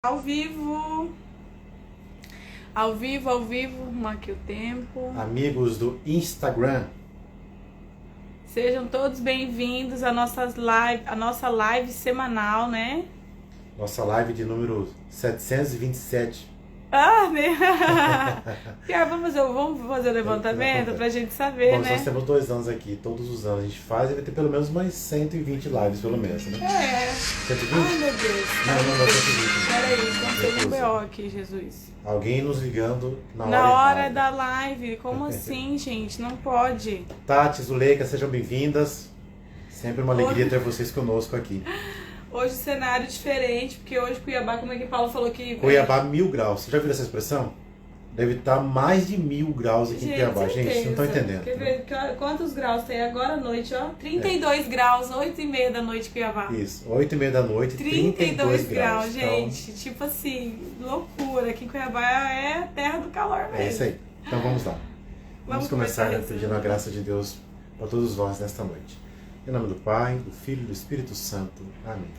Ao vivo, marque o tempo. Amigos do Instagram, Sejam todos bem-vindos à nossa live semanal, né? nossa live de número 727. Né? Vamos fazer o levantamento pra gente saber, Bom, né? nós temos 2 anos aqui, todos os anos a gente faz e vai ter pelo menos umas 120 lives, pelo menos, né? 120? Ai, meu Deus. Não, não, 120. Peraí, aconteceu um BO aqui, Jesus. Alguém nos ligando Na na hora errada. da live. Como assim, gente? Não pode. Tati, Zuleika, sejam bem-vindas. Sempre uma alegria ter vocês conosco aqui. Hoje o cenário é diferente, porque hoje Cuiabá, como é que Paulo falou que... Cuiabá, 1000 graus. Você já viu essa expressão? Deve estar mais de 1000 graus aqui em Cuiabá. Gente, vocês não estão entendendo. Quer ver quantos graus tem agora à noite, ó? 32 graus, 8h30 da noite em Cuiabá. Isso, 8h30 da noite, 32 graus. Gente. Então, tipo assim, loucura. Aqui em Cuiabá é a terra do calor mesmo. É isso aí. Então vamos lá. Vamos começar pedindo a graça de Deus para todos nós nesta noite. Em nome do Pai, do Filho e do Espírito Santo. Amém.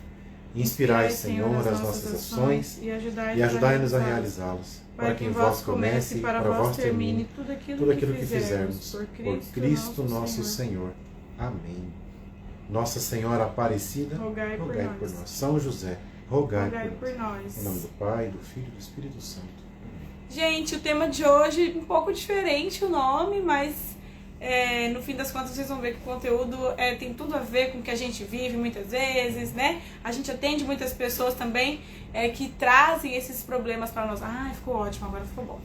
Inspirai, Senhor, as nossas ações e ajudai-nos a realizá-las, para que em vós comece e para vós termine tudo aquilo que fizermos. Por Cristo nosso Senhor. Amém. Nossa Senhora Aparecida, rogai por nós. São José, rogai por nós. Em nome do Pai, do Filho e do Espírito Santo. Gente, o tema de hoje, um pouco diferente o nome, mas no fim das contas vocês vão ver que o conteúdo tem tudo a ver com o que a gente vive muitas vezes, né? A gente atende muitas pessoas também que trazem esses problemas para nós. Ai, ficou ótimo, agora ficou bom.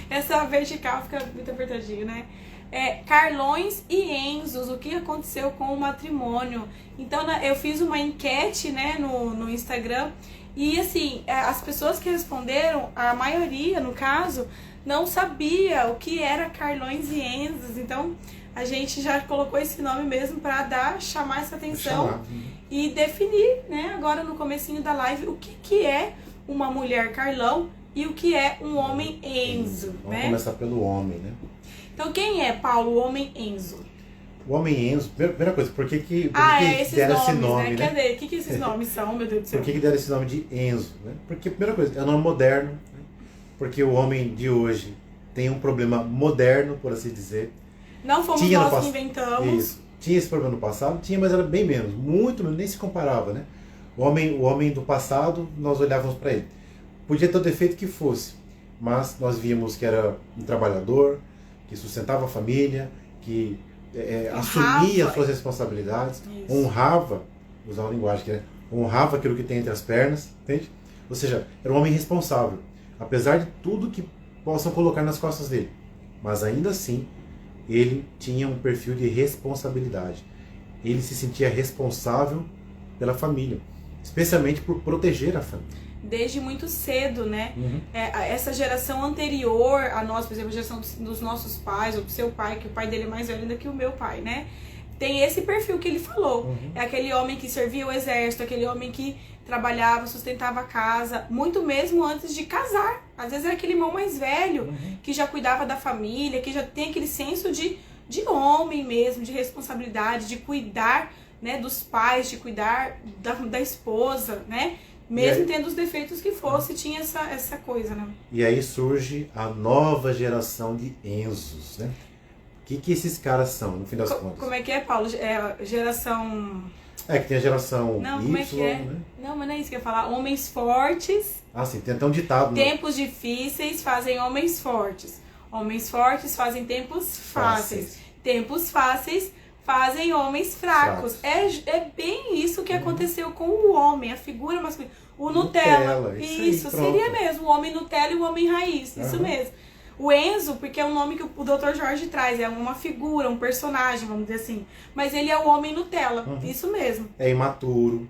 Essa vertical fica muito apertadinho, né? Carlões e Enzos, o que aconteceu com o matrimônio. Então eu fiz uma enquete, né, no Instagram. E assim, as pessoas que responderam, a maioria, no caso, não sabia o que era Carlões e Enzos. Então, a gente já colocou esse nome mesmo para chamar essa atenção e definir, né, agora no comecinho da live, o que é uma mulher Carlão e o que é um homem Enzo. Vamos começar pelo homem, né? Então, quem é, Paulo, o homem Enzo? O homem Enzo, primeira coisa, por que esses deram nomes, esse nome, né? Cadê? O que esses nomes são, meu Deus do céu? Por que deram esse nome de Enzo, né? Porque, primeira coisa, é um nome moderno, né? Porque o homem de hoje tem um problema moderno, por assim dizer. Não fomos nós que inventamos. Isso. Tinha esse problema no passado? Tinha, mas era bem menos. Muito menos, nem se comparava, né? O homem do passado, nós olhávamos para ele. Podia ter o defeito que fosse, mas nós víamos que era um trabalhador, que sustentava a família, que assumia as suas responsabilidades, Isso. honrava, usar uma linguagem que honrava aquilo que tem entre as pernas, entende? Ou seja, era um homem responsável, apesar de tudo que possam colocar nas costas dele. Mas ainda assim, ele tinha um perfil de responsabilidade. Ele se sentia responsável pela família, especialmente por proteger a família. Desde muito cedo, né? Uhum. Essa geração anterior a nós, por exemplo, a geração dos nossos pais, ou do seu pai, que o pai dele é mais velho ainda que o meu pai, né? Tem esse perfil que ele falou. Uhum. É aquele homem que servia o exército, aquele homem que trabalhava, sustentava a casa, muito mesmo antes de casar. Às vezes era aquele irmão mais velho, que já cuidava da família, que já tem aquele senso de homem mesmo, de responsabilidade, de cuidar, né, dos pais, de cuidar da esposa, né? Mesmo tendo os defeitos que fosse, tinha essa coisa, né? E aí surge a nova geração de Enzos, né? O que esses caras são, no fim das contas? Como é que é, Paulo? Geração... Que tem a geração não, Y, como é que é? né? Não, mas não é isso que eu ia falar. Homens fortes... Ah, sim, tem até um ditado, né? Tempos difíceis fazem homens fortes. Homens fortes fazem tempos fáceis. Tempos fáceis fazem homens fracos. É bem isso que aconteceu com o homem, a figura masculina. O Nutella. Isso seria mesmo. O homem Nutella e o homem raiz. Isso mesmo. O Enzo, porque é um nome que o Dr. Jorge traz, é uma figura, um personagem, vamos dizer assim. Mas ele é o homem Nutella. Isso mesmo. É imaturo.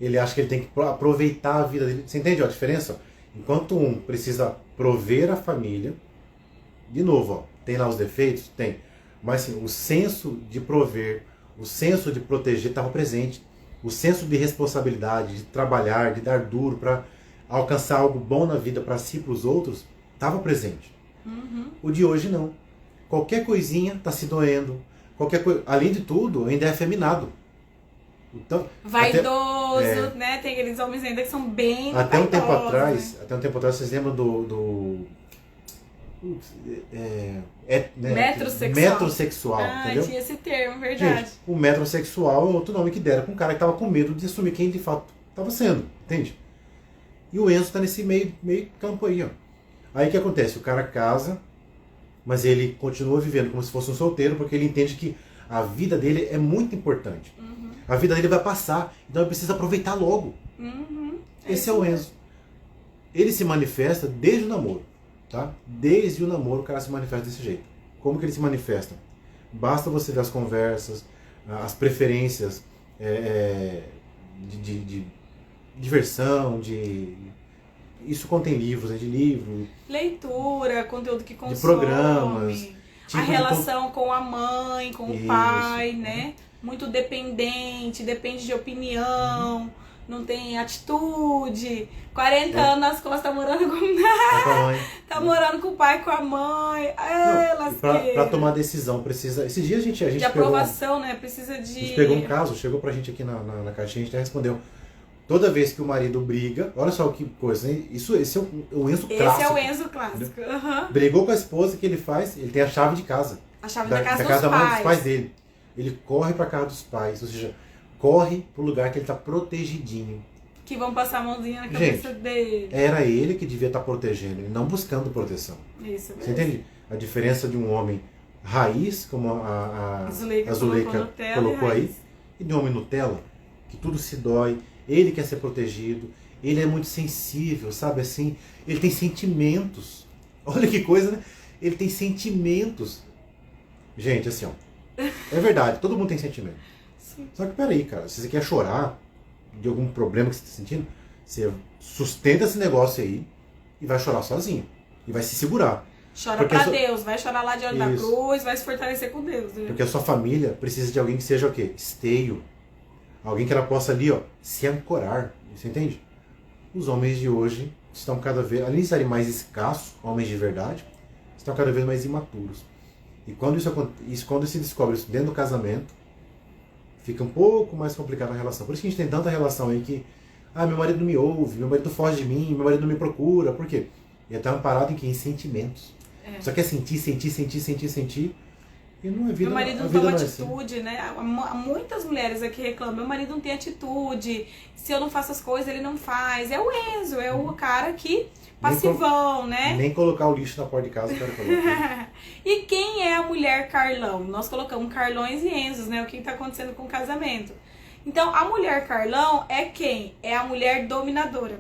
Ele acha que ele tem que aproveitar a vida dele. Você entende a diferença? Enquanto um precisa prover a família, de novo, ó, tem lá os defeitos? Tem. Mas assim, o senso de prover, o senso de proteger estava presente. O senso de responsabilidade, de trabalhar, de dar duro para alcançar algo bom na vida para si e para os outros, estava presente. O de hoje não. Qualquer coisinha está se doendo. Além de tudo, ainda é afeminado. Vaidoso, né? Tem aqueles homens ainda que são bem até um tempo vaidosos, atrás, né? até um tempo atrás, vocês lembram Metrosexual. Metrosexual, entendeu? Tinha esse termo, verdade. Gente, o metrosexual é outro nome que deram para um cara que tava com medo de assumir quem de fato estava sendo, entende? E o Enzo tá nesse meio campo aí, ó. Aí o que acontece? O cara casa, mas ele continua vivendo como se fosse um solteiro, porque ele entende que a vida dele é muito importante. Uhum. A vida dele vai passar, então ele precisa aproveitar logo. Uhum. Esse é o Enzo. Ele se manifesta desde o namoro, tá? Desde o namoro o cara se manifesta desse jeito. Como que ele se manifesta? Basta você ver as conversas, as preferências de diversão, isso contém livros, né? De livro, leitura, conteúdo que consome, de programas, a relação com a mãe, com o pai, né? Muito dependente, depende de opinião, não tem atitude. 40 anos nas costas, tá morando com tá morando com o pai e com a mãe. Pra tomar decisão precisa. Esse dia a gente de aprovação, né? Precisa de. A gente pegou um caso, chegou pra gente aqui na caixinha, a gente até respondeu. Toda vez que o marido briga, olha só que coisa, hein? Esse é o Enzo clássico. Esse é o Enzo clássico. Uhum. Brigou com a esposa, o que ele faz? Ele tem a chave de casa. A chave da casa dos pais dele. Ele corre pra casa dos pais, ou seja, corre pro lugar que ele tá protegidinho. Que vão passar a mãozinha na cabeça dele. Era ele que devia estar protegendo, ele não buscando proteção. Isso mesmo. Você entende? A diferença de um homem raiz, como a Zuleika colocou aí, e de um homem Nutella, que tudo se dói. Ele quer ser protegido, ele é muito sensível, sabe assim? Ele tem sentimentos. Olha que coisa, né? Ele tem sentimentos. Gente, assim, ó. É verdade, todo mundo tem sentimento. Sim. Só que peraí, cara, se você quer chorar de algum problema que você está sentindo, você sustenta esse negócio aí e vai chorar sozinho. E vai se segurar. Chora pra Deus, vai chorar lá diante da cruz, vai se fortalecer com Deus. Né? Porque a sua família precisa de alguém que seja o quê? Esteio. Alguém que ela possa ali, ó, se ancorar. Você entende? Os homens de hoje estão cada vez, além de estarem mais escassos, homens de verdade, estão cada vez mais imaturos. E quando quando se descobre isso dentro do casamento, fica um pouco mais complicada a relação. Por isso que a gente tem tanta relação aí que, meu marido não me ouve, meu marido foge de mim, meu marido não me procura. Por quê? Ele está amparado em quê? Em sentimentos. Só quer sentir. E não é vida. Meu marido não toma atitude, assim, né? Há muitas mulheres aqui reclamam, meu marido não tem atitude, se eu não faço as coisas, ele não faz. É o Enzo, é o cara que passivão, né? Nem colocar o lixo na porta de casa, eu quero colocar. E quem é a mulher Carlão? Nós colocamos Carlões e Enzos, né? O que está acontecendo com o casamento. Então, a mulher Carlão é quem? É a mulher dominadora.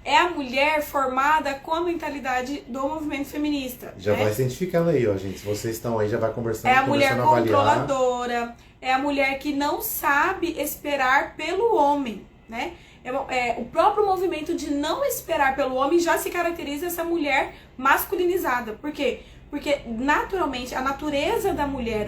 É a mulher formada com a mentalidade do movimento feminista. Já vai se identificando aí, ó, gente. Se vocês estão aí, já vai conversando. É a mulher controladora, é a mulher que não sabe esperar pelo homem, né? O próprio movimento de não esperar pelo homem já se caracteriza essa mulher masculinizada. Por quê? Porque, naturalmente, a natureza da mulher,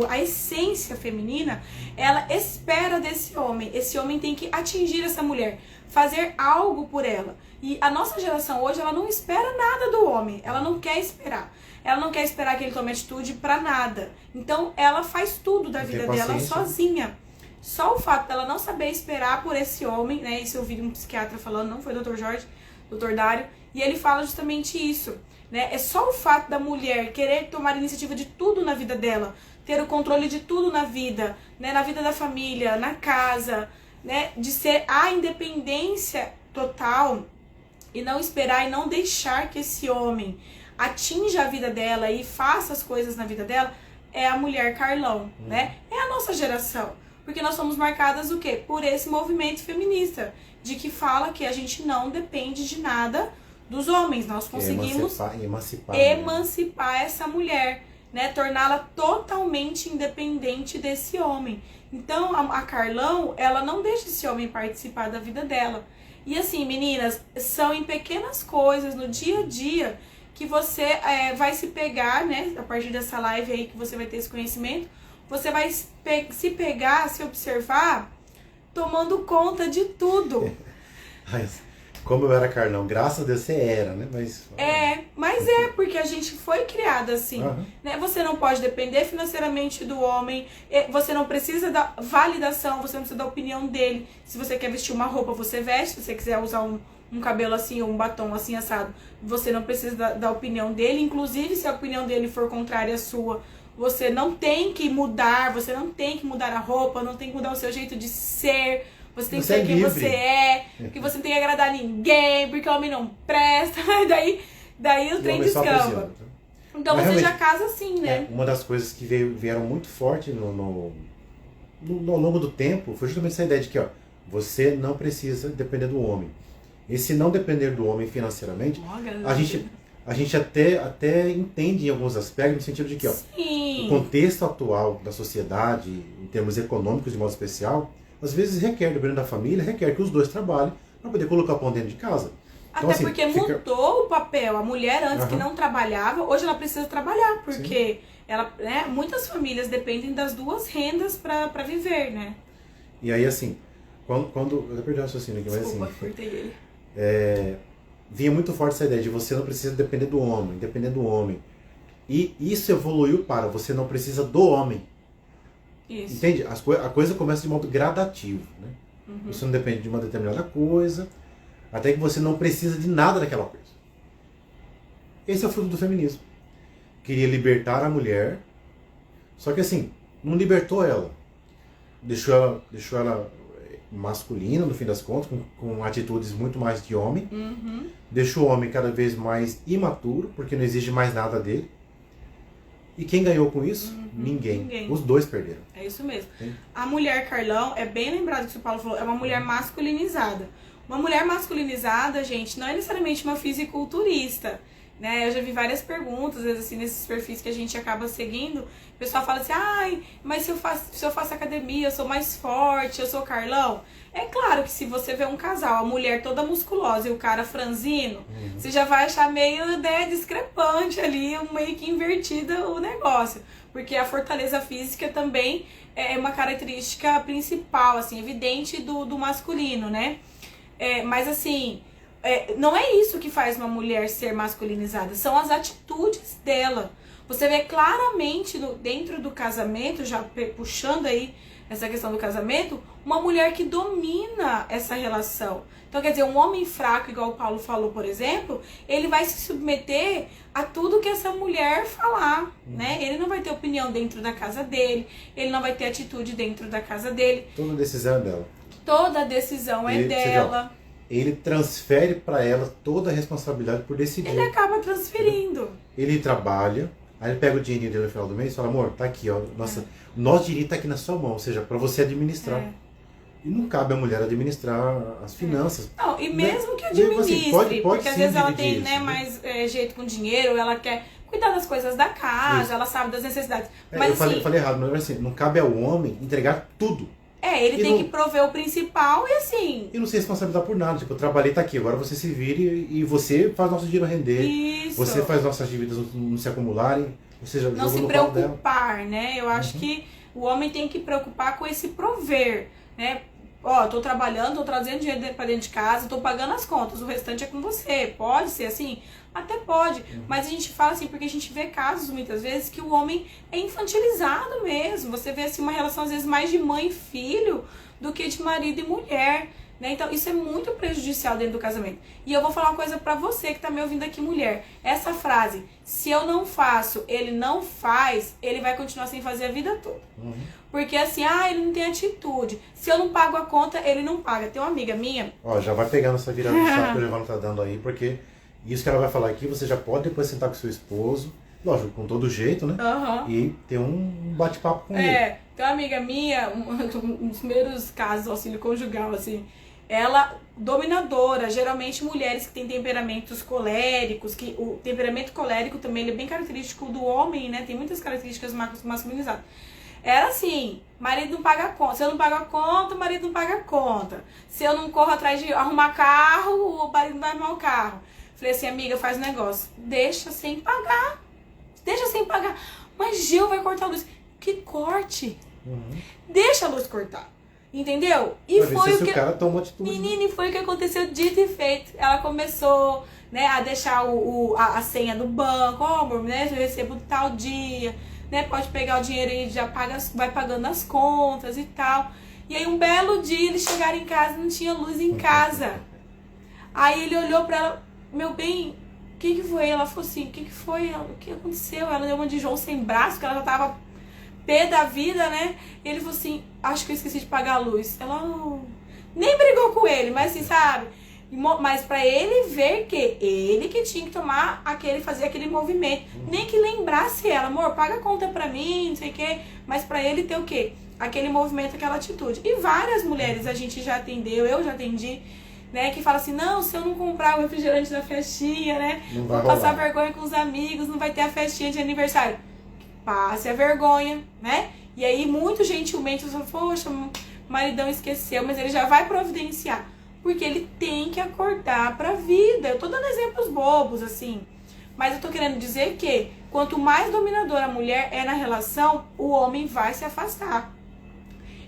a essência feminina, ela espera desse homem. Esse homem tem que atingir essa mulher, fazer algo por ela. E a nossa geração hoje, ela não espera nada do homem. Ela não quer esperar. Ela não quer esperar que ele tome atitude pra nada. Então, ela faz tudo da vida dela sozinha. Só o fato dela não saber esperar por esse homem, né? Isso eu ouvi um psiquiatra falando, não foi o Dr. Jorge, Dr. Dário. E ele fala justamente isso. Né? É só o fato da mulher querer tomar iniciativa de tudo na vida dela, ter o controle de tudo na vida, né? Na vida da família, na casa, né? De ser a independência total e não esperar e não deixar que esse homem atinja a vida dela e faça as coisas na vida dela, é a mulher Carlão, né? É a nossa geração. Porque nós somos marcadas o quê? Por esse movimento feminista, de que fala que a gente não depende de nada dos homens. Nós conseguimos emancipar essa mulher, né? Torná-la totalmente independente desse homem. Então, a Carlão, ela não deixa esse homem participar da vida dela. E assim, meninas, são em pequenas coisas, no dia a dia, que você vai se pegar, né? A partir dessa live aí que você vai ter esse conhecimento, você vai se pegar, se observar, tomando conta de tudo. Como eu era Carlão, graças a Deus você era, né? Mas porque a gente foi criado assim, né? Você não pode depender financeiramente do homem, você não precisa da validação, você não precisa da opinião dele. Se você quer vestir uma roupa, você veste. Se você quiser usar um cabelo assim ou um batom assim assado, você não precisa da opinião dele. Inclusive, se a opinião dele for contrária à sua, você não tem que mudar, você não tem que mudar a roupa, não tem que mudar o seu jeito de ser. Você tem que ser quem você é, que você não tem que agradar ninguém, porque o homem não presta. Daí o trem descamba. Então você já casa assim, né? Uma das coisas que vieram muito forte no longo do tempo foi justamente essa ideia de que, ó, você não precisa depender do homem. E se não depender do homem financeiramente, a gente até entende em alguns aspectos, no sentido de que, ó, o contexto atual da sociedade, em termos econômicos de modo especial, às vezes requer, dependendo da família, requer que os dois trabalhem para poder colocar o pão dentro de casa. Então, até assim, porque mudou o papel. A mulher antes que não trabalhava, hoje ela precisa trabalhar, porque ela, né, muitas famílias dependem das duas rendas para viver, né? E aí, assim, quando eu perdi o raciocínio aqui, mas Desculpa, assim... cortei ele. Vinha muito forte essa ideia de você não precisa depender do homem, depender do homem. E isso evoluiu para você não precisa do homem. Isso. Entende? A coisa começa de modo gradativo, né? Você não depende de uma determinada coisa, até que você não precisa de nada daquela coisa. Esse é o fruto do feminismo. Queria libertar a mulher, só que assim, não libertou ela. Deixou ela masculina, no fim das contas, com atitudes muito mais de homem. Deixou o homem cada vez mais imaturo, porque não exige mais nada dele. E quem ganhou com isso? Ninguém. Os dois perderam. É isso mesmo. A mulher, Carlão, é bem lembrado que o Paulo falou, é uma mulher masculinizada. Uma mulher masculinizada, gente, não é necessariamente uma fisiculturista, né? Eu já vi várias perguntas, às vezes assim, nesses perfis que a gente acaba seguindo, o pessoal fala assim, ai, mas se eu faço academia, eu sou mais forte, eu sou Carlão. É claro que se você vê um casal, a mulher toda musculosa e o cara franzino, você já vai achar meio, né, discrepante ali, meio que invertida o negócio. Porque a fortaleza física também é uma característica principal, assim, evidente do masculino, né? Mas assim, não é isso que faz uma mulher ser masculinizada, são as atitudes dela. Você vê claramente dentro do casamento, já puxando aí essa questão do casamento, uma mulher que domina essa relação. Então, quer dizer, um homem fraco, igual o Paulo falou, por exemplo, ele vai se submeter a tudo que essa mulher falar, né? Ele não vai ter opinião dentro da casa dele, ele não vai ter atitude dentro da casa dele. Toda decisão é dela. Toda decisão é dela. Ele transfere para ela toda a responsabilidade por decidir. Ele acaba transferindo. Ele trabalha, aí ele pega o dinheiro dele no final do mês e fala, amor, tá aqui, ó, nosso dinheiro tá aqui na sua mão, ou seja, para você administrar. E não cabe a mulher administrar as finanças. Não, e mesmo que administre, assim, pode porque às vezes ela tem, isso, né, mais jeito com dinheiro, ela quer cuidar das coisas da casa, ela sabe das necessidades. Mas, eu falei errado, mas assim, não cabe ao homem entregar tudo. Ele tem que prover o principal e assim... E não se responsabilizar por nada. Tipo, eu trabalhei, tá aqui, agora você se vire e você faz nosso dinheiro render. Isso. Você faz nossas dívidas não se acumularem. Ou seja, não se preocupar, né? Eu acho que o homem tem que preocupar com esse prover, né? Ó, tô trabalhando, tô trazendo dinheiro pra dentro de casa, tô pagando as contas, o restante é com você. Pode ser assim? Até pode, mas a gente fala assim porque a gente vê casos muitas vezes que o homem é infantilizado mesmo. Você vê assim uma relação às vezes mais de mãe e filho do que de marido e mulher, né? Então isso é muito prejudicial dentro do casamento. E eu vou falar uma coisa pra você que tá me ouvindo aqui, mulher. Essa frase, se eu não faço, ele não faz, ele vai continuar sem fazer a vida toda. Porque assim, ele não tem atitude. Se eu não pago a conta, ele não paga. Tem uma amiga minha... Ó, já vai pegando essa virada de chave que o Giovanna tá dando aí, porque... Isso que ela vai falar aqui, você já pode depois sentar com seu esposo, lógico, com todo jeito, né? E ter um bate-papo com ele. Tem uma amiga minha, um dos primeiros casos do auxílio conjugal, assim, ela, dominadora, geralmente mulheres que têm temperamentos coléricos, que o temperamento colérico também ele é bem característico do homem, né? Tem muitas características masculinizadas. Era assim, marido não paga a conta. Se eu não pago a conta, o marido não paga a conta. Se eu não corro atrás de arrumar carro, o marido não vai arrumar o carro. Falei assim, amiga, faz um negócio. Deixa sem pagar. Deixa sem pagar. Mas Gil vai cortar a luz. Que corte. Deixa a luz cortar. Entendeu? E foi o que... o cara toma atitude. Menina, e foi o que aconteceu dito e feito. Ela começou né? A deixar a senha do banco, ó, amor, né? Eu recebo tal dia, né? Pode pegar o dinheiro e já vai pagando as contas e tal. E aí um belo dia eles chegaram em casa e não tinha luz em casa. Aí ele olhou pra ela, meu bem, o que foi? Ela falou assim, o que foi? O que aconteceu? Ela deu uma de João sem braço, porque ela já tava pé da vida, né? E ele falou assim, acho que eu esqueci de pagar a luz. Ela nem brigou com ele, mas assim, sabe? Mas pra ele ver que ele que tinha que fazer aquele movimento. Nem que lembrasse ela, amor, paga a conta pra mim, não sei o quê. Mas pra ele ter o quê? Aquele movimento, aquela atitude. E várias mulheres a gente já atendeu, eu já atendi, né? Que fala assim, não, se eu não comprar o refrigerante da festinha, né? Vou passar vergonha com os amigos, não vai ter a festinha de aniversário. Passe a vergonha, né? E aí, muito gentilmente, você fala, poxa, o maridão esqueceu, mas ele já vai providenciar. Porque ele tem que acordar pra vida. Eu tô dando exemplos bobos, assim. Mas eu tô querendo dizer que quanto mais dominadora a mulher é na relação, o homem vai se afastar.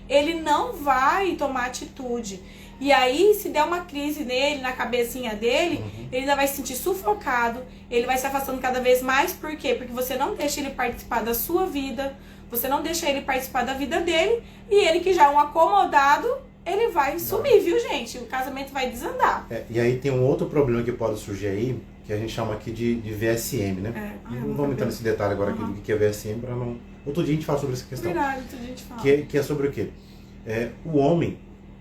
Ele não vai tomar atitude. E aí, se der uma crise nele, na cabecinha dele, ele ainda vai se sentir sufocado, ele vai se afastando cada vez mais. Por quê? Porque você não deixa ele participar da sua vida, você não deixa ele participar da vida dele, e ele que já é um acomodado, ele vai sumir, viu, gente? O casamento vai desandar. E aí tem um outro problema que pode surgir aí, que a gente chama aqui de VSM, né? Não vamos entrar nesse detalhe agora aqui do que é VSM, para não... Outro dia a gente fala sobre essa questão. Verdade, outro dia a gente fala. Que é sobre o quê? O homem,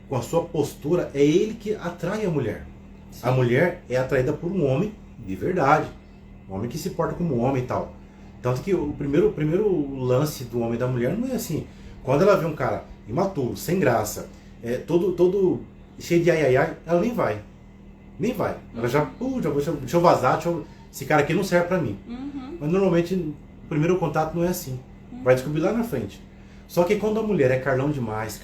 com a sua postura, é ele que atrai a mulher. Sim. A mulher é atraída por um homem de verdade. Um homem que se porta como um homem e tal. Tanto que o primeiro lance do homem e da mulher não é assim. Quando ela vê um cara imaturo, sem graça, todo cheio de ai, ela nem vai. Nem vai. Ela já, deixa eu vazar, esse cara aqui não serve pra mim. Mas normalmente o primeiro contato não é assim. Vai descobrir lá na frente. Só que quando a mulher é Carlão demais,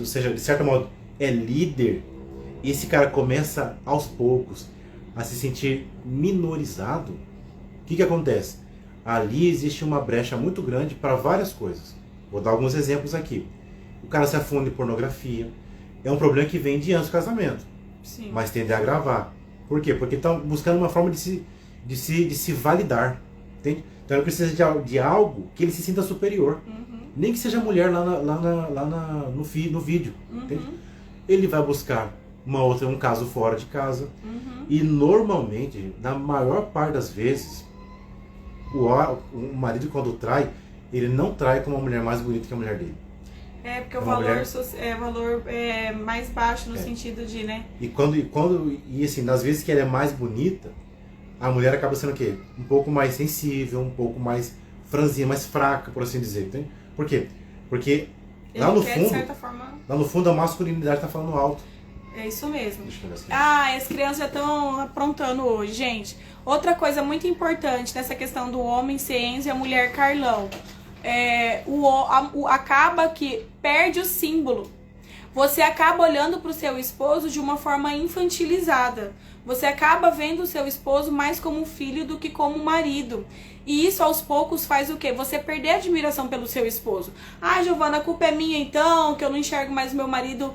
ou seja, de certo modo é líder, e esse cara começa aos poucos a se sentir minorizado, o que acontece? Ali existe uma brecha muito grande para várias coisas. Vou dar alguns exemplos aqui. O cara se afunda em pornografia. É um problema que vem de anos de casamento. Sim. Mas tende a agravar. Por quê? Porque está buscando uma forma de se validar. Entende? Então ele precisa de algo que ele se sinta superior. Nem que seja mulher lá no vídeo. Entende? Ele vai buscar um caso fora de casa. E normalmente, na maior parte das vezes, o marido, quando trai, ele não trai com uma mulher mais bonita que a mulher dele. Porque o valor é mais baixo no sentido de, né? E assim, nas vezes que ela é mais bonita, a mulher acaba sendo o quê? Um pouco mais sensível, um pouco mais franzinha, mais fraca, por assim dizer. Entende? Por quê? Porque lá no fundo, de certa forma... lá no fundo a masculinidade está falando alto. É isso mesmo. As crianças já estão aprontando hoje, gente. Outra coisa muito importante nessa questão do homem ser Enzo e a mulher Carlão. Acaba que perde o símbolo. Você acaba olhando para o seu esposo de uma forma infantilizada. Você acaba vendo o seu esposo mais como um filho do que como um marido. E isso aos poucos faz o quê? Você perder a admiração pelo seu esposo. Giovana, a culpa é minha então, que eu não enxergo mais o meu marido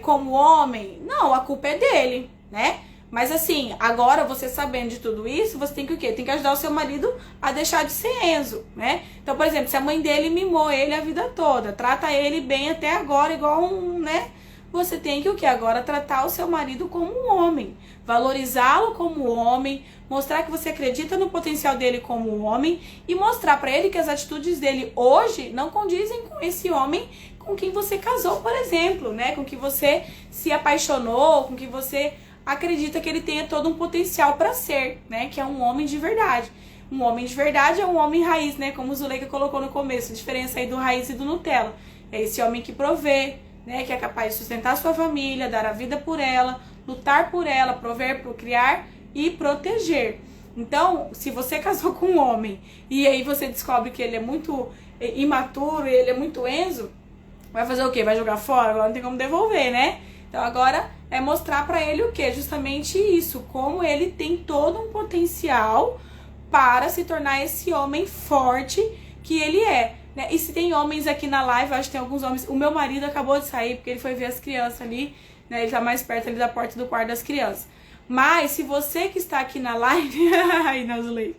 como homem. Não, a culpa é dele, né? Mas assim, agora você sabendo de tudo isso, você tem que o quê? Tem que ajudar o seu marido a deixar de ser Enzo, né? Então, por exemplo, se a mãe dele mimou ele a vida toda, trata ele bem até agora, igual né? Você tem que o quê? Agora tratar o seu marido como um homem, valorizá-lo como homem, mostrar que você acredita no potencial dele como um homem e mostrar pra ele que as atitudes dele hoje não condizem com esse homem com quem você casou, por exemplo, né? Com que você se apaixonou, com que você acredita que ele tenha todo um potencial para ser, né? Que é um homem de verdade. Um homem de verdade é um homem raiz, né? Como o Zuleika colocou no começo, a diferença aí do raiz e do Nutella. É esse homem que provê, né? Que é capaz de sustentar a sua família, dar a vida por ela, lutar por ela, prover, procriar e proteger. Então, se você casou com um homem e aí você descobre que ele é muito imaturo e ele é muito Enzo, vai fazer o quê? Vai jogar fora? Agora não tem como devolver, né? Então agora é mostrar pra ele o quê? Justamente isso, como ele tem todo um potencial para se tornar esse homem forte que ele é, né? E se tem homens aqui na live, eu acho que tem alguns homens, o meu marido acabou de sair porque ele foi ver as crianças ali, né? Ele tá mais perto ali da porta do quarto das crianças. Mas se você que está aqui na live, ai, Nazley.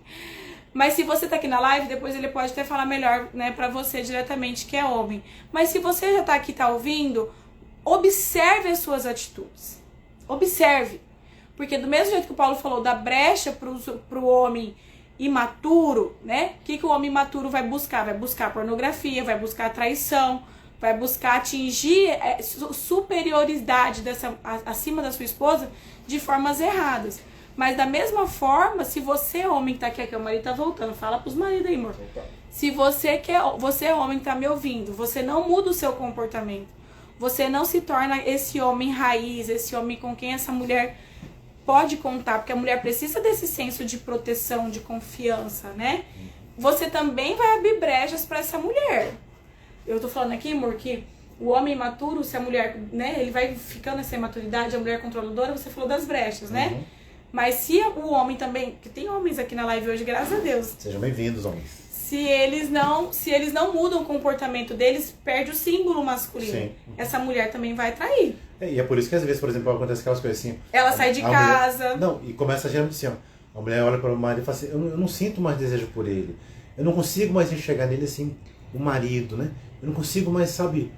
Mas se você tá aqui na live, depois ele pode até falar melhor, né, pra você diretamente, que é homem. Mas se você já tá aqui, tá ouvindo, observe as suas atitudes. Observe. Porque do mesmo jeito que o Paulo falou da brecha pro homem imaturo, né? O que o homem imaturo vai buscar? Vai buscar pornografia, vai buscar traição, vai buscar atingir superioridade acima da sua esposa de formas erradas. Mas da mesma forma, se você, homem, tá aqui, o marido tá voltando, fala pros maridos aí, amor. Se você é homem, tá me ouvindo, você não muda o seu comportamento. Você não se torna esse homem raiz, esse homem com quem essa mulher pode contar, porque a mulher precisa desse senso de proteção, de confiança, né? Você também vai abrir brechas pra essa mulher. Eu tô falando aqui, amor, que o homem imaturo, se a mulher, né, ele vai ficando nessa imaturidade, a mulher controladora, você falou das brechas, né? Mas se o homem também, que tem homens aqui na live hoje, graças a Deus. Sejam bem-vindos, homens. Se eles não mudam o comportamento deles, perde o símbolo masculino. Sim. Essa mulher também vai trair. E é por isso que às vezes, por exemplo, acontece aquelas coisas assim. Ela sai de casa. Mulher, e começa geralmente assim, ó. A mulher olha para o marido e fala assim, eu não sinto mais desejo por ele. Eu não consigo mais enxergar nele assim, o marido, né? Eu não consigo mais, sabe,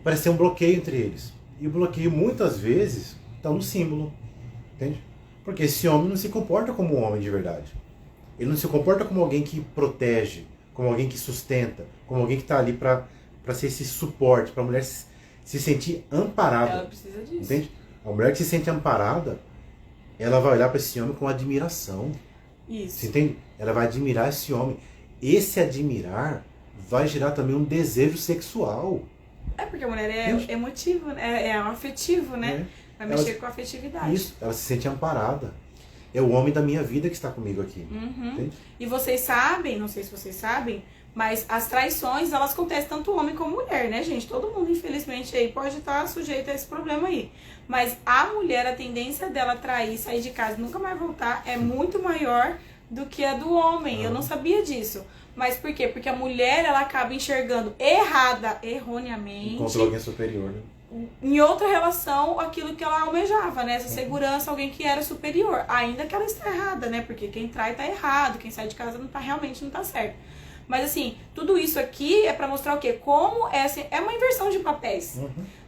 parece ter um bloqueio entre eles. E o bloqueio muitas vezes está no símbolo, entende? Porque esse homem não se comporta como um homem de verdade. Ele não se comporta como alguém que protege, como alguém que sustenta, como alguém que está ali para ser esse suporte, para a mulher se sentir amparada. Ela precisa disso. Entende? A mulher que se sente amparada, ela vai olhar para esse homem com admiração. Isso. Você entende? Ela vai admirar esse homem. Esse admirar vai gerar também um desejo sexual. É porque a mulher é emotiva, né? É afetivo, né? Vai mexer com a afetividade. Isso, ela se sente amparada. É o homem da minha vida que está comigo aqui. Entende? E vocês sabem, não sei se vocês sabem, mas as traições, elas acontecem tanto homem como mulher, né, gente? Todo mundo, infelizmente, aí pode estar sujeito a esse problema aí. Mas a mulher, a tendência dela trair, sair de casa e nunca mais voltar é muito maior do que a do homem. Eu não sabia disso. Mas por quê? Porque a mulher, ela acaba enxergando erroneamente, contra alguém superior, né? Em outra relação, aquilo que ela almejava, né? Essa segurança, alguém que era superior. Ainda que ela está errada, né? Porque quem trai tá errado, quem sai de casa realmente não tá certo. Mas assim, tudo isso aqui é pra mostrar o quê? Como é uma inversão de papéis.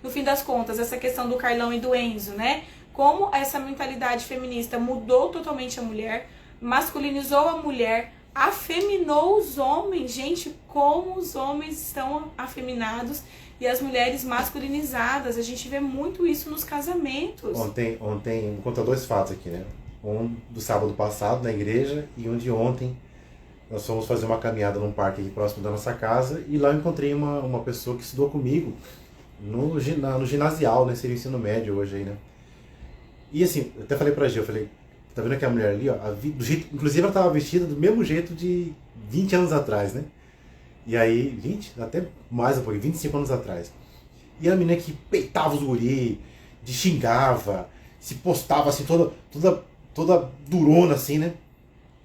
No fim das contas, essa questão do Carlão e do Enzo, né? Como essa mentalidade feminista mudou totalmente a mulher, masculinizou a mulher, afeminou os homens. Gente, como os homens estão afeminados e as mulheres masculinizadas. A gente vê muito isso nos casamentos. Ontem vou contar 2 fatos aqui, né? Um do sábado passado na igreja e um de ontem. Nós fomos fazer uma caminhada num parque aqui próximo da nossa casa e lá eu encontrei uma pessoa que estudou comigo no ginasial, né? Seria o ensino médio hoje aí, né? E assim, eu até falei pra Gil, eu falei, tá vendo aquela mulher ali, ó? Inclusive ela tava vestida do mesmo jeito de 20 anos atrás, né? E aí, 20, até mais um pouquinho, 25 anos atrás. E a menina que peitava os guri, de xingava, se postava assim, toda durona assim, né?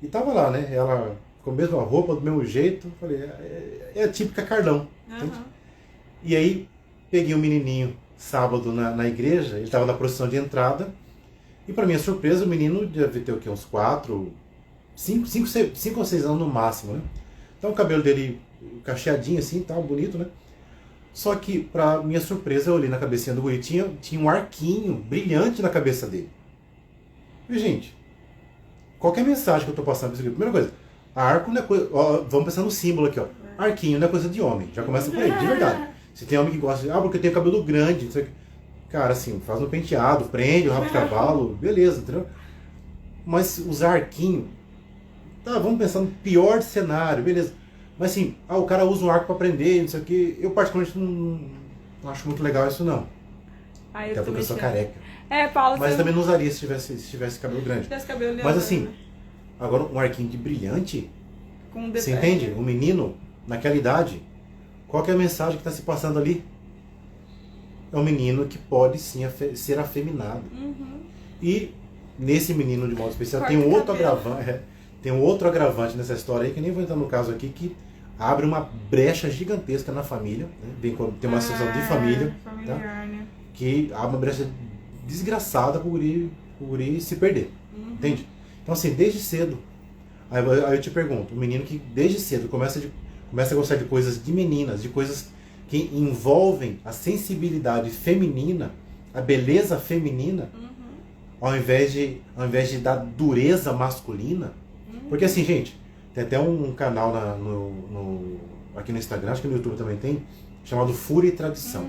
E tava lá, né? Ela com a mesma roupa, do mesmo jeito. Falei, é a típica Carlão. E aí, peguei um menininho sábado na igreja, ele tava na procissão de entrada. E pra minha surpresa, o menino deve ter o quê? Uns 5 ou 6 anos no máximo, né? Então o cabelo dele cacheadinho assim, tal, bonito, né? Só que, pra minha surpresa, eu olhei na cabecinha do guri, tinha um arquinho brilhante na cabeça dele. E, gente, qual que é a mensagem que eu tô passando pra isso aqui? Primeira coisa, arco não é coisa... Ó, vamos pensar no símbolo aqui, ó. Arquinho não é coisa de homem. Já começa por aí, de verdade. Se tem homem que gosta de... porque eu tenho cabelo grande, não sei o que. Cara, assim, faz no penteado, prende o rabo de cavalo, beleza, entendeu? Mas usar arquinho... Tá, vamos pensar no pior cenário, beleza. Mas assim, o cara usa um arco pra prender, não sei o que. Eu particularmente não acho muito legal isso, não. Até porque eu sou careca. Paulo, mas também não usaria se tivesse cabelo grande. Se tivesse cabelo grande. Mas assim, agora um arquinho de brilhante, com você entende? Um menino, naquela idade, qual que é a mensagem que está se passando ali? É um menino que pode sim ser afeminado. E nesse menino, de modo especial, tem um outro agravante. Tem um outro agravante nessa história aí, que nem vou entrar no caso aqui, que abre uma brecha gigantesca na família, né? Tem uma situação de família, tá? Né? Que abre uma brecha desgraçada pro guri por ir se perder. Entende? Então assim, desde cedo, aí eu te pergunto, um menino que desde cedo começa a gostar de coisas de meninas, de coisas que envolvem a sensibilidade feminina, a beleza feminina, ao invés de dar dureza masculina. Porque assim, gente, tem até um canal aqui no Instagram, acho que no YouTube também tem, chamado Fúria e Tradição.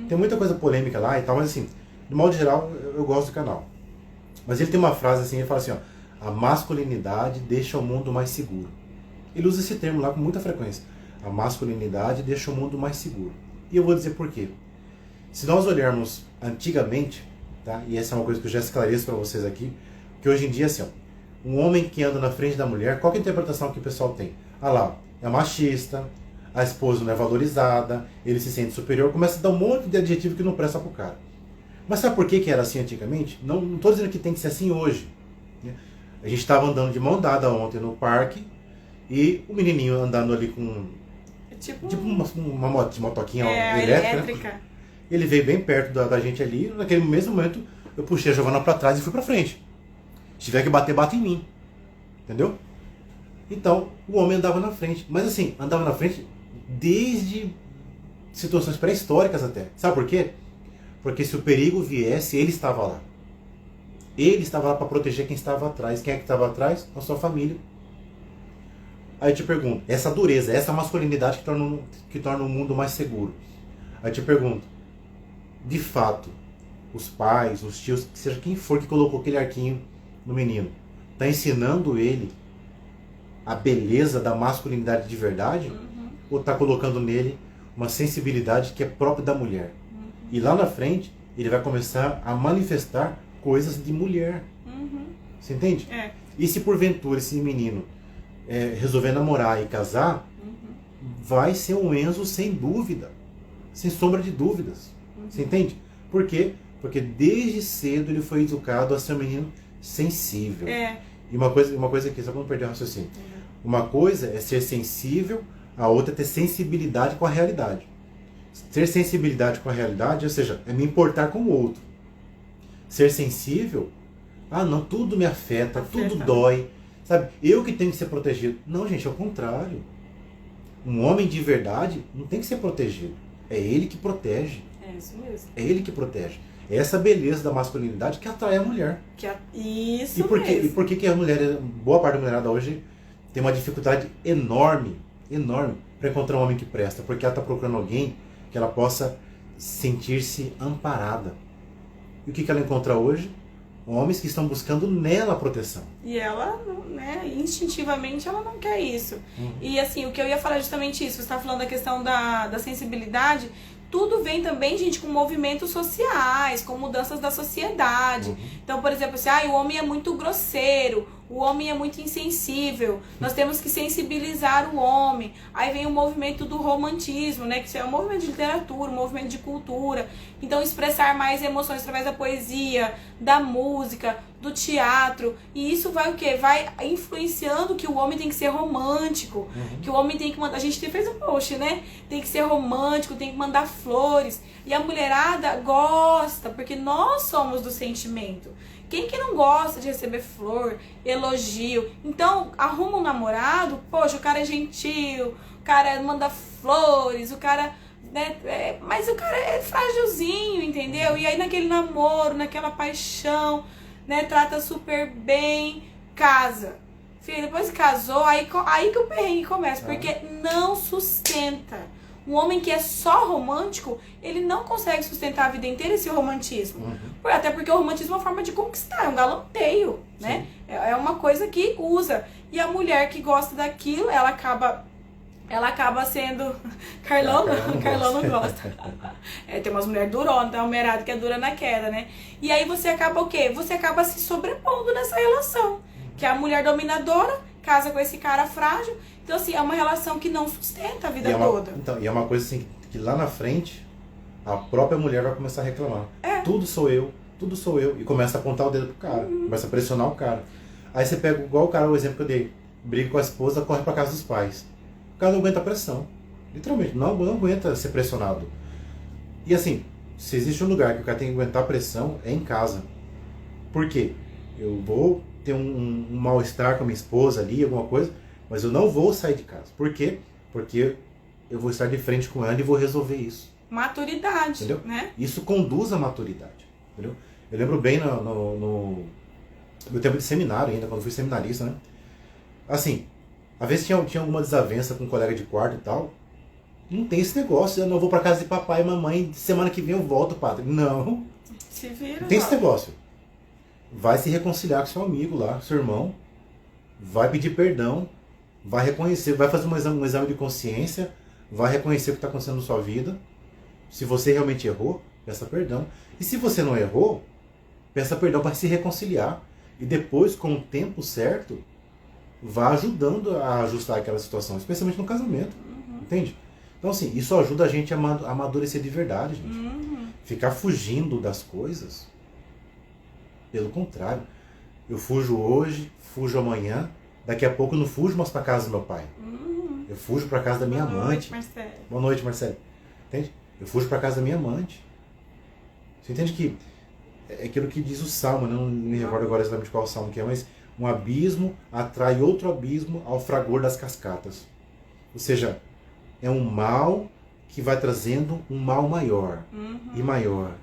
Tem muita coisa polêmica lá e tal, mas assim, de modo geral, eu gosto do canal. Mas ele tem uma frase assim, ele fala assim, ó, a masculinidade deixa o mundo mais seguro. Ele usa esse termo lá com muita frequência. A masculinidade deixa o mundo mais seguro. E eu vou dizer por quê. Se nós olharmos antigamente, tá? E essa é uma coisa que eu já esclareço para vocês aqui, que hoje em dia, assim, ó, um homem que anda na frente da mulher, qual que é a interpretação que o pessoal tem? Ah lá, é machista, a esposa não é valorizada, ele se sente superior, começa a dar um monte de adjetivo que não presta pro cara. Mas sabe por que era assim antigamente? Não estou dizendo que tem que ser assim hoje. Né? A gente estava andando de mão dada ontem no parque e o menininho andando ali com tipo uma motoquinha elétrica. Né? Ele veio bem perto da gente ali, naquele mesmo momento eu puxei a Giovana para trás e fui para frente. Se tiver que bater, bate em mim. Entendeu? Então, o homem andava na frente. Mas assim, andava na frente desde situações pré-históricas até. Sabe por quê? Porque se o perigo viesse, ele estava lá. Ele estava lá para proteger quem estava atrás. Quem é que estava atrás? A sua família. Aí eu te pergunto, essa dureza, essa masculinidade que torna o mundo mais seguro. Aí eu te pergunto, de fato, os pais, os tios, seja quem for que colocou aquele arquinho no menino, está ensinando ele a beleza da masculinidade de verdade? Ou está colocando nele uma sensibilidade que é própria da mulher? E lá na frente, ele vai começar a manifestar coisas de mulher. Você entende? É. E se porventura esse menino resolver namorar e casar, vai ser um Enzo sem dúvida. Sem sombra de dúvidas. Você entende? Por quê? Porque desde cedo ele foi educado a ser um menino sensível. E uma coisa aqui, só para não perder o raciocínio. Uma coisa é ser sensível, a outra é ter sensibilidade com a realidade. Ter sensibilidade com a realidade, ou seja, é me importar com o outro. Ser sensível, não, tudo me afeta, tudo dói. Sabe? Eu que tenho que ser protegido. Não, gente, é o contrário. Um homem de verdade não tem que ser protegido. É ele que protege. É isso mesmo. É ele que protege. É essa beleza da masculinidade que atrai a mulher. Isso e por mesmo. E por que a mulher, boa parte da mulherada hoje, tem uma dificuldade enorme para encontrar um homem que presta? Porque ela está procurando alguém que ela possa sentir-se amparada. E o que ela encontra hoje? Homens que estão buscando nela a proteção. E ela, né, instintivamente, ela não quer isso. E assim, o que eu ia falar é justamente isso. Você está falando da questão da sensibilidade. Tudo vem também, gente, com movimentos sociais, com mudanças da sociedade. Então, por exemplo, assim, o homem é muito grosseiro, o homem é muito insensível, nós temos que sensibilizar o homem. Aí vem o movimento do romantismo, né, que é um movimento de literatura, um movimento de cultura. Então, expressar mais emoções através da poesia, da música, do teatro. E isso vai o quê? Vai influenciando que o homem tem que ser romântico, que o homem tem que mandar... A gente fez um post, né? Tem que ser romântico, tem que mandar flores. E a mulherada gosta, porque nós somos do sentimento. Quem que não gosta de receber flor, elogio? Então, arruma um namorado, poxa, o cara é gentil, o cara manda flores, o cara... Né, mas o cara é frágilzinho, entendeu? E aí naquele namoro, naquela paixão, né, trata super bem, casa. Filho, depois que casou, aí que o perrengue começa, porque não sustenta. Um homem que é só romântico, ele não consegue sustentar a vida inteira esse romantismo. Até porque o romantismo é uma forma de conquistar, é um galanteio, né? É uma coisa que usa. E a mulher que gosta daquilo, ela acaba sendo... Carlão não gosta. Tem umas mulheres duronas, tem uma mulherada que é dura na queda, né? E aí você acaba o quê? Você acaba se sobrepondo nessa relação. Que é a mulher dominadora, casa com esse cara frágil. Então, assim, é uma relação que não sustenta a vida toda. E é uma coisa assim, que lá na frente, a própria mulher vai começar a reclamar. Tudo sou eu. E começa a apontar o dedo pro cara. Começa a pressionar o cara. Aí você pega, igual o cara, o exemplo que eu dei. Briga com a esposa, corre pra casa dos pais. O cara não aguenta a pressão. Literalmente, não aguenta ser pressionado. E assim, se existe um lugar que o cara tem que aguentar a pressão, é em casa. Por quê? Eu vou ter um mal-estar com a minha esposa ali, alguma coisa, mas eu não vou sair de casa. Por quê? Porque eu vou estar de frente com ela e vou resolver isso. Maturidade, entendeu? Né? Isso conduz à maturidade, entendeu? Eu lembro bem no meu tempo de seminário ainda, quando eu fui seminarista, né? Assim, às vezes tinha alguma desavença com um colega de quarto e tal. Não tem esse negócio, eu não vou pra casa de papai e mamãe, semana que vem eu volto, padre. Não. Se vira. Não tem esse negócio. Vai se reconciliar com seu amigo lá, seu irmão. Vai pedir perdão. Vai reconhecer, vai fazer um exame de consciência. Vai reconhecer o que está acontecendo na sua vida. Se você realmente errou, peça perdão. E se você não errou, peça perdão para se reconciliar. E depois, com o tempo certo, vá ajudando a ajustar aquela situação, especialmente no casamento. Entende? Então, assim, isso ajuda a gente a amadurecer de verdade, gente. Ficar fugindo das coisas, pelo contrário. Eu fujo hoje, fujo amanhã, daqui a pouco eu não fujo mais para casa do meu pai. Eu fujo para casa da minha amante. Boa noite, Marcelo. Boa noite, Marcelo. Entende? Eu fujo para casa da minha amante. Você entende que é aquilo que diz o Salmo, né? Não me recordo agora exatamente qual Salmo que é, mas um abismo atrai outro abismo ao fragor das cascatas. Ou seja, é um mal que vai trazendo um mal maior e maior.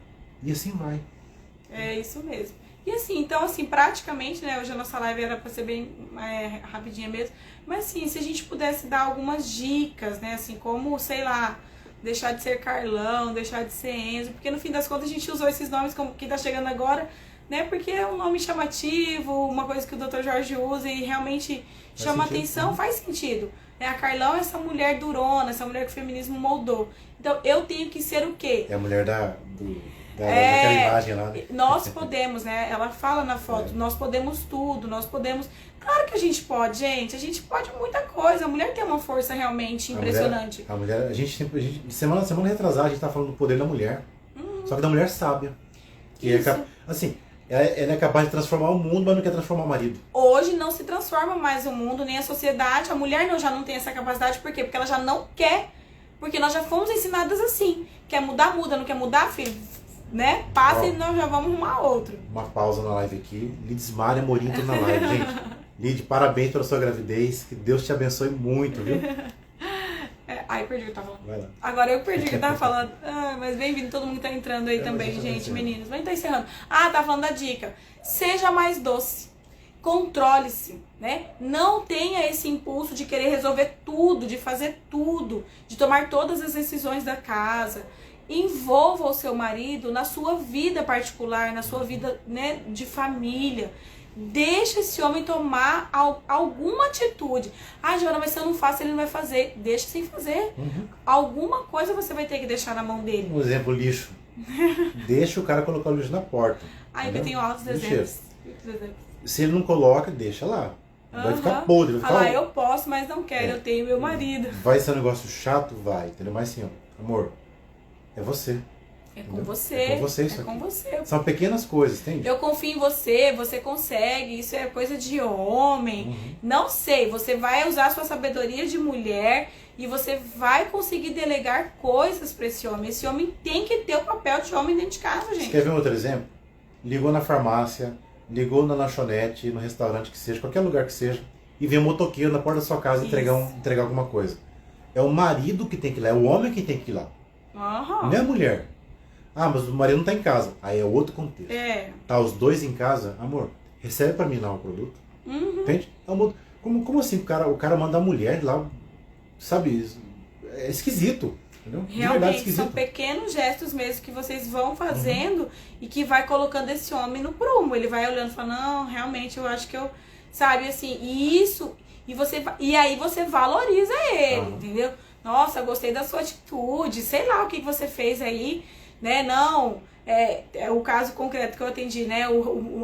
E assim vai. É isso mesmo. E assim, então assim, praticamente, né, hoje a nossa live era para ser bem rapidinha mesmo, mas assim, se a gente pudesse dar algumas dicas, né, assim, como, sei lá, deixar de ser Carlão, deixar de ser Enzo, porque no fim das contas a gente usou esses nomes como que tá chegando agora, né, porque é um nome chamativo, uma coisa que o Dr. Jorge usa e realmente chama atenção, faz sentido. A Carlão é essa mulher durona, essa mulher que o feminismo moldou. Então eu tenho que ser o quê? É a mulher daquela imagem lá. Né? Nós podemos, né? Ela fala na foto, nós podemos tudo, nós podemos... Claro que a gente pode, gente. A gente pode muita coisa. A mulher tem uma força realmente impressionante. A mulher, semana retrasada, a gente tá falando do poder da mulher. Só que da mulher sábia. Que assim, ela é capaz de transformar o mundo, mas não quer transformar o marido. Hoje não se transforma mais o mundo, nem a sociedade. A mulher já não tem essa capacidade. Por quê? Porque ela já não quer. Porque nós já fomos ensinadas assim. Quer mudar, muda. Não quer mudar, filho, né? Passa e nós já vamos arrumar outro. Uma pausa na live aqui. Lides Mari Amorim na live, gente. Lid, parabéns pela sua gravidez. Que Deus te abençoe muito, viu? Ai, perdi o que eu tava falando. Vai lá. Agora eu perdi o que eu tava falando. Mas bem-vindo, todo mundo que tá entrando aí também, gente, meninos. Mas tá encerrando. Tá falando da dica. Seja mais doce. Controle-se, né? Não tenha esse impulso de querer resolver tudo, de fazer tudo, de tomar todas as decisões da casa. Envolva o seu marido na sua vida particular, na sua vida, né, de família. Deixa esse homem tomar alguma atitude. Giovana, mas se eu não faço, ele não vai fazer. Deixa sem fazer. Alguma coisa você vai ter que deixar na mão dele. Um exemplo, lixo. Deixa o cara colocar o lixo na porta. Eu tenho altos exemplos. Se ele não coloca, deixa lá. Vai ficar podre. Vai ficar... eu posso, mas não quero. Eu tenho meu marido. Vai ser um negócio chato? Vai. Entendeu? Mas assim, ó, amor, é você. É com você. É com você isso aqui. Com você. São pequenas coisas, entende? Eu confio em você, você consegue, isso é coisa de homem. Não sei, você vai usar a sua sabedoria de mulher e você vai conseguir delegar coisas pra esse homem. Esse homem tem que ter o papel de homem dentro de casa, gente. Você quer ver um outro exemplo? Ligou na farmácia, ligou na lanchonete, no restaurante que seja, qualquer lugar que seja, e vem um motoqueiro na porta da sua casa entregar alguma coisa. É o marido que tem que ir lá, é o homem que tem que ir lá. Não é a mulher. Mas o marido não tá em casa. Aí é outro contexto. Tá os dois em casa, amor, recebe pra mim lá o produto. Entende? Como assim o cara manda a mulher lá, sabe? É esquisito. Entendeu? Realmente, são pequenos gestos mesmo que vocês vão fazendo e que vai colocando esse homem no prumo. Ele vai olhando e falando, não, realmente eu acho que eu... Sabe, assim, isso... E aí você valoriza ele, entendeu? Nossa, gostei da sua atitude, sei lá o que você fez aí, né? Não, é o caso concreto que eu atendi, né?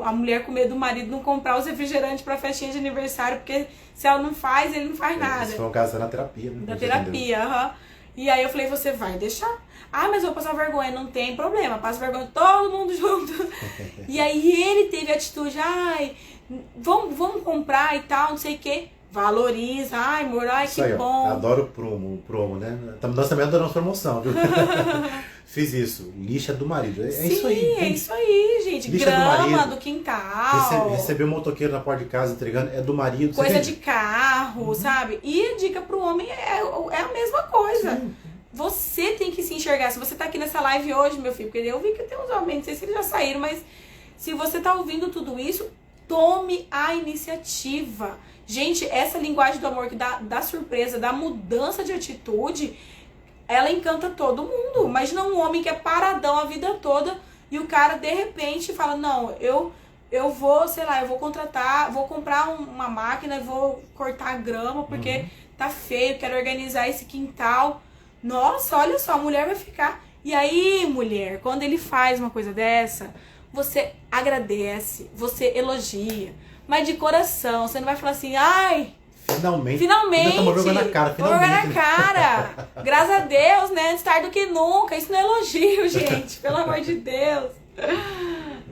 A mulher com medo do marido não comprar os refrigerantes pra festinha de aniversário, porque se ela não faz, ele não faz nada. Esse foi um caso na terapia, né? Da terapia, E aí eu falei, você vai deixar? Mas eu vou passar vergonha. Não tem problema, passa vergonha todo mundo junto. E aí ele teve a atitude, vamos comprar e tal, não sei o quê. Valoriza. Ai, amor, ai, Isso que aí, ó. bom. Adoro o promo, né? Nós também adoramos promoção, viu? Fiz isso. Lixa do marido. Sim, Isso aí. é isso aí, gente. Lixa do Grama marido. do quintal. Receber um motoqueiro na porta de casa entregando é do marido. Você Coisa entende? de carro, sabe? E a dica pro homem é a mesma coisa. Sim. Você tem que se enxergar. Se você tá aqui nessa live hoje, meu filho, porque eu vi que tem uns homens, não sei se eles já saíram, mas se você tá ouvindo tudo isso, tome a iniciativa. Gente, essa linguagem do amor que dá surpresa, da mudança de atitude, ela encanta todo mundo. Imagina um homem que é paradão a vida toda e o cara, de repente, fala, não, eu vou, sei lá, eu vou contratar, vou comprar uma máquina, vou cortar grama porque tá feio, quero organizar esse quintal. Nossa, olha só, a mulher vai ficar... E aí, mulher, quando ele faz uma coisa dessa, você agradece, você elogia, mas de coração. Você não vai falar assim, ai... Finalmente. Finalmente! Toma vergonha na cara, Vergonha finalmente. na cara! Graças a Deus, né? Antes tarde do que nunca. Isso não é elogio, gente. Pelo amor de Deus.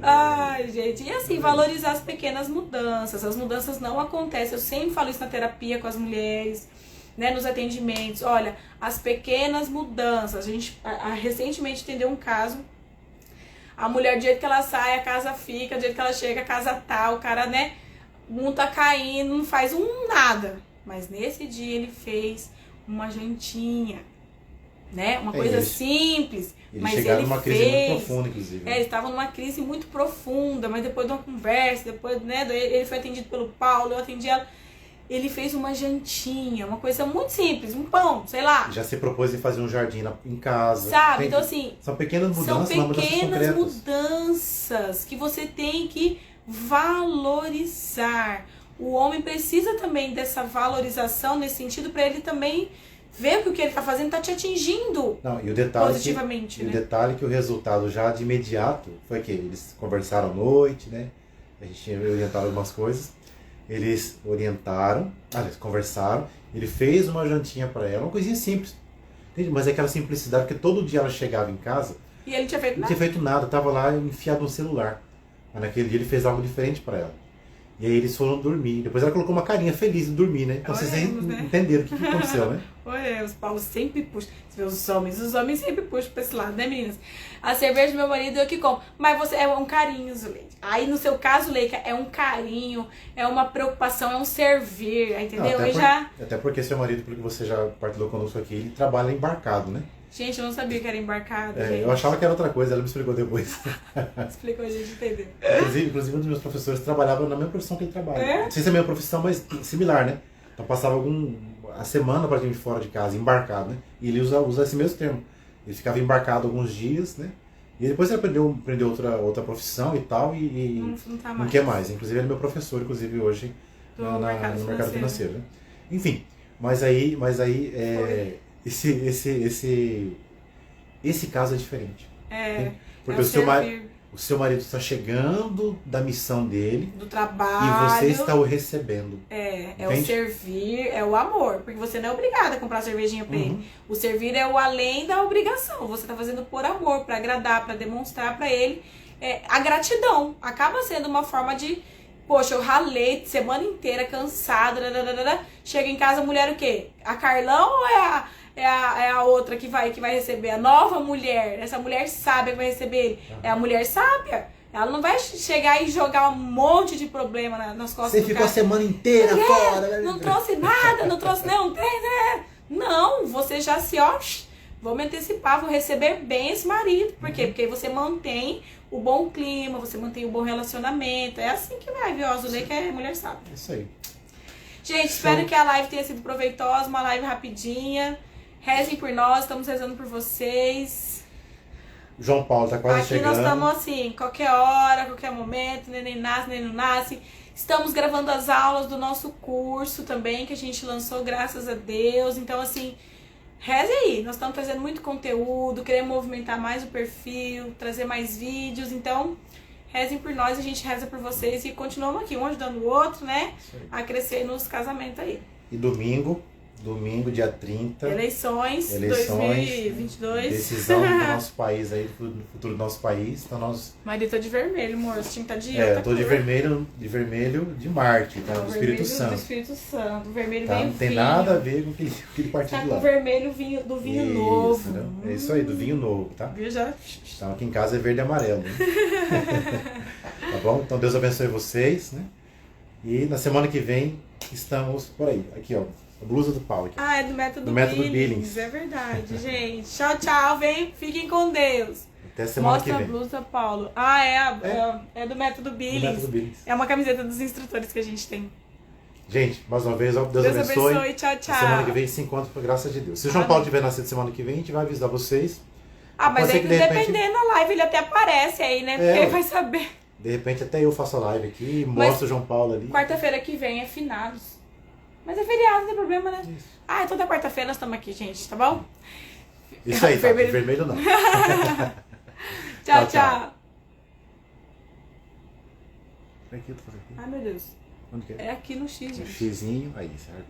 Ai, gente. E assim, valorizar as pequenas mudanças. As mudanças não acontecem. Eu sempre falo isso na terapia com as mulheres, né? Nos atendimentos. Olha, as pequenas mudanças. A gente recentemente entendeu um caso. A mulher, do jeito que ela sai, a casa fica. Do jeito que ela chega, a casa tá. O cara, né? Um tá caindo, não faz nada. Mas nesse dia ele fez uma jantinha, né? Uma coisa simples. Eles mas chegaram ele numa crise fez. muito profunda, inclusive. Eles estavam numa crise muito profunda, mas depois de uma conversa, depois, né? Ele foi atendido pelo Paulo, eu atendi ela. Ele fez uma jantinha, uma coisa muito simples, um pão, sei lá. Já se propôs em fazer um jardim em casa. Sabe? Então, assim, são pequenas mudanças, são mas mudanças pequenas concretas. mudanças que você tem que valorizar. O homem precisa também dessa valorização nesse sentido para ele também ver que o que ele está fazendo está te atingindo. Não, e o detalhe positivamente, que, né? o detalhe que o resultado já de imediato foi que eles conversaram à noite, né? A gente tinha orientado algumas coisas. Eles orientaram, eles conversaram. Ele fez uma jantinha para ela, uma coisinha simples. Entende? Mas é aquela simplicidade, porque todo dia ela chegava em casa. E ele não tinha feito Não nada. tinha feito nada, tava lá enfiado no celular. Mas naquele dia ele fez algo diferente para ela. E aí eles foram dormir. Depois ela colocou uma carinha feliz de dormir, né? Então vocês entenderam o que aconteceu, né? Olha, os Paulo sempre puxam. Você vê os homens sempre puxam pra esse lado, né, meninas? A cerveja do meu marido eu que compro. Mas você é um carinho, Zuleide. Aí no seu caso, Leica, é um carinho, é uma preocupação, é um servir, entendeu? Não, até porque seu marido, porque você já partilhou conosco aqui, ele trabalha embarcado, né? Gente, eu não sabia que era embarcado. Eu achava que era outra coisa, ela me explicou depois. Explicou, a gente entendeu. Inclusive, um dos meus professores trabalhava na mesma profissão que ele trabalha. É? Não sei se é a mesma profissão, mas similar, né? Então passava a semana praticamente fora de casa, embarcado, né? E ele usa esse mesmo termo. Ele ficava embarcado alguns dias, né? E depois ele aprendeu outra profissão e tal, e não tá mais. não quer mais. Inclusive ele é meu professor, inclusive hoje, no mercado financeiro. Né? Enfim, mas aí esse caso é diferente. Porque o seu marido está chegando da missão dele do trabalho e você está o recebendo. É o servir, é o amor, porque você não é obrigada a comprar cervejinha pra ele. O servir é o além da obrigação. Você está fazendo por amor, para agradar, para demonstrar para ele a gratidão. Acaba sendo uma forma de, poxa, eu ralei semana inteira, cansada, chega em casa, a mulher o quê? A Carlão ou é a outra que vai receber? A nova mulher, essa mulher sábia que vai receber ele. É a mulher sábia. Ela não vai chegar e jogar um monte de problema nas costas do cara. Você ficou a semana inteira fora. Não trouxe nada, não trouxe nenhum trem, né? Não, você já vou me antecipar, vou receber bem esse marido. Por quê? Porque você mantém o bom clima, você mantém o bom relacionamento. É assim que vai, viu? A Zuleika é mulher sábia. É isso aí. Gente, espero que a live tenha sido proveitosa, uma live rapidinha. Rezem por nós, estamos rezando por vocês. João Paulo tá quase chegando. Aqui nós estamos assim, qualquer hora, qualquer momento, neném nasce, neném não nasce. Estamos gravando as aulas do nosso curso também, que a gente lançou, graças a Deus. Então, assim, reze aí. Nós estamos trazendo muito conteúdo, queremos movimentar mais o perfil, trazer mais vídeos. Então, rezem por nós, a gente reza por vocês e continuamos aqui, um ajudando o outro, né? A crescer nos casamentos aí. E domingo, Domingo, dia 30. Eleições 2022. Decisão do nosso país aí, do futuro do nosso país. Então nós... Marido tá de vermelho, amor. Você tinha que estar de eu tô de vermelho de Marte, tá? Do Espírito Santo. Do Espírito Santo. O vermelho Tá? vem Não tem vinho. nada a ver com aquele partido Tá lá. com o vermelho do vinho Isso, novo. entendeu? É isso aí, do vinho novo, tá? Viu já? Então aqui em casa é verde e amarelo, né? Tá bom? Então Deus abençoe vocês, né? E na semana que vem estamos por aí. Aqui, ó. A blusa do pau aqui. Ah, é do método, Billings. É verdade, gente. Tchau, tchau. Fiquem com Deus. Até semana que vem. Mostra a blusa, Paulo. Ah, é do método Billings. Do método Billings. É uma camiseta dos instrutores que a gente tem. Gente, mais uma vez, ó, Deus abençoe. Tchau, tchau. Semana que vem se encontra com a graça de Deus. Se o João Paulo tiver nascido semana que vem, a gente vai avisar vocês. Ah, mas Pode ser aí que, de repente, dependendo da live, ele até aparece aí, né? Porque vai saber. De repente até eu faço a live aqui e mostro o João Paulo ali. Quarta-feira que vem é finados. Mas é feriado, não tem problema, né? Isso. Ah, toda quarta-feira nós estamos aqui, gente, tá bom? Isso aí, tá? Vermelho não. Tchau, tchau. Aqui, eu tô fazendo aqui. Ai, meu Deus. Onde que é? É aqui no X, Um gente. xizinho, aí, serve.